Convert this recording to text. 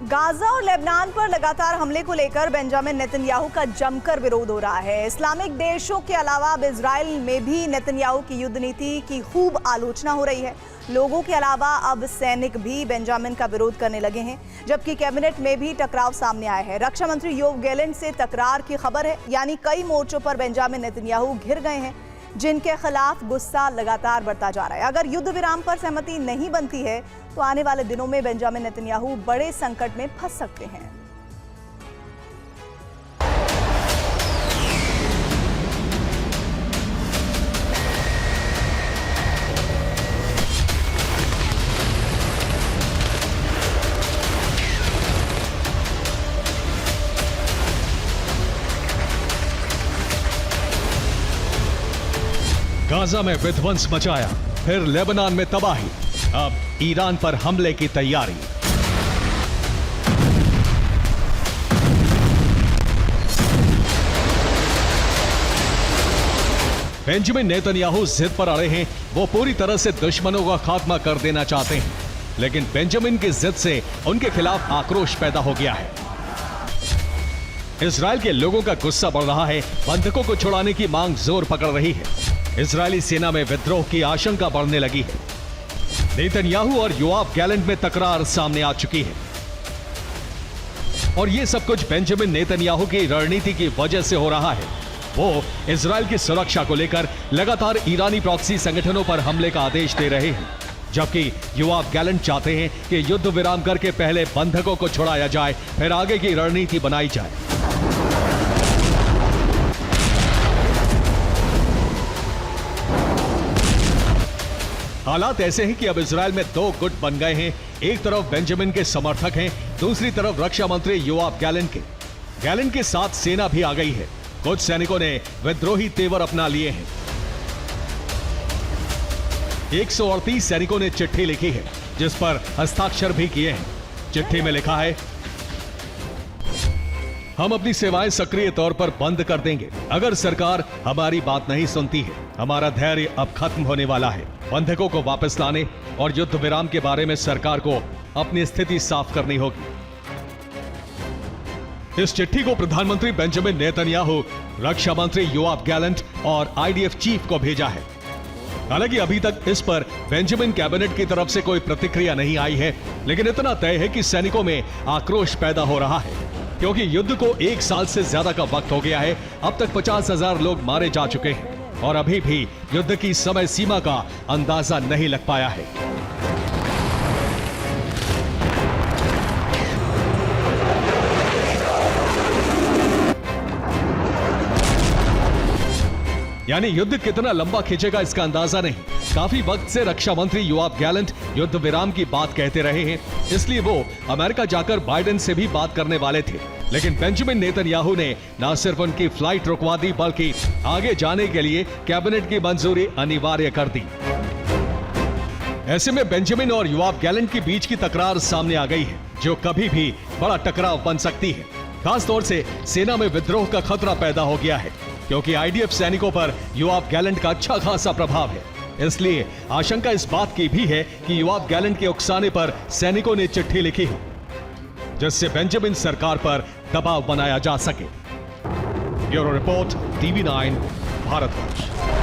Gaza और Lebanon पर लगातार हमले को लेकर बेंजामिन नेतन्याहू का जमकर विरोध हो रहा है। इस्लामिक देशों के अलावा अब इजराइल में भी नेतन्याहू की युद्ध नीति की खूब आलोचना हो रही है। लोगों के अलावा अब सैनिक भी बेंजामिन का विरोध करने लगे हैं, जबकि कैबिनेट में भी टकराव सामने आया है। रक्षा मंत्री योव गैलेंट से तकरार की खबर है, यानी कई मोर्चों पर बेंजामिन नेतन्याहू घिर गए हैं, जिनके खिलाफ गुस्सा लगातार बढ़ता जा रहा है। अगर युद्ध विराम पर सहमति नहीं बनती है तो आने वाले दिनों में बेंजामिन नेतन्याहू बड़े संकट में फंस सकते हैं। गाजा में विध्वंस मचाया, फिर लेबनान में तबाही, अब ईरान पर हमले की तैयारी। बेंजामिन नेतन्याहू जिद पर अड़े हैं। वो पूरी तरह से दुश्मनों का खात्मा कर देना चाहते हैं, लेकिन बेंजामिन की जिद से उनके खिलाफ आक्रोश पैदा हो गया है। इजराइल के लोगों का गुस्सा बढ़ रहा है, बंधकों को छुड़ाने की मांग जोर पकड़ रही है। इजरायली सेना में विद्रोह की आशंका बढ़ने लगी है। नेतन्याहू और योआव गैलेंट में तकरार सामने आ चुकी है, और यह सब कुछ बेंजामिन नेतन्याहू की रणनीति की वजह से हो रहा है। वो इजराइल की सुरक्षा को लेकर लगातार ईरानी प्रॉक्सी संगठनों पर हमले का आदेश दे रहे हैं, जबकि योआव गैलेंट चाहते हैं कि युद्ध विराम करके पहले बंधकों को छुड़ाया जाए, फिर आगे की रणनीति बनाई जाए। हालात ऐसे हैं कि अब इजराइल में दो गुट बन गए हैं। एक तरफ बेंजामिन के समर्थक हैं, दूसरी तरफ रक्षा मंत्री योआव गैलेंट के। गैलेंट के साथ सेना भी आ गई है। कुछ सैनिकों ने विद्रोही तेवर अपना लिए हैं। 138 सैनिकों ने चिट्ठी लिखी है, जिस पर हस्ताक्षर भी किए हैं। चिट्ठी में लिखा है, हम अपनी सेवाएं सक्रिय तौर पर बंद कर देंगे अगर सरकार हमारी बात नहीं सुनती है। हमारा धैर्य अब खत्म होने वाला है। बंधकों को वापस लाने और युद्ध विराम के बारे में सरकार को अपनी स्थिति साफ करनी होगी। इस चिट्ठी को प्रधानमंत्री बेंजामिन नेतन्याहू, रक्षा मंत्री योआव गैलेंट और आईडीएफ चीफ को भेजा है। हालांकि अभी तक इस पर बेंजामिन कैबिनेट की तरफ से कोई प्रतिक्रिया नहीं आई है, लेकिन इतना तय है कि सैनिकों में आक्रोश पैदा हो रहा है, क्योंकि युद्ध को 1 साल से ज्यादा का वक्त हो गया है। अब तक 50,000 लोग मारे जा चुके हैं और अभी भी युद्ध की समय सीमा का अंदाजा नहीं लग पाया है। यानी युद्ध कितना लंबा खींचेगा इसका अंदाजा नहीं। काफी वक्त से रक्षा मंत्री योआव गैलेंट युद्ध विराम की बात कहते रहे हैं, इसलिए वो अमेरिका जाकर बाइडेन से भी बात करने वाले थे, लेकिन बेंजामिन नेतन्याहू ने न सिर्फ उनकी फ्लाइट रुकवा दी, बल्कि आगे जाने के लिए कैबिनेट की मंजूरी अनिवार्य कर दी। ऐसे में बेंजामिन और योआव गैलेंट के बीच की तकरार सामने आ गई है, जो कभी भी बड़ा टकराव बन सकती है। खासतौर से सेना में विद्रोह का खतरा पैदा हो गया है, क्योंकि आईडीएफ सैनिकों पर योआव गैलेंट का अच्छा खासा प्रभाव है। इसलिए आशंका इस बात की भी है कि योआव गैलेंट के उकसाने पर सैनिकों ने चिट्ठी लिखी है, जिससे बेंजामिन सरकार पर दबाव बनाया जा सके। Bureau report, TV9, Bharatvarsh.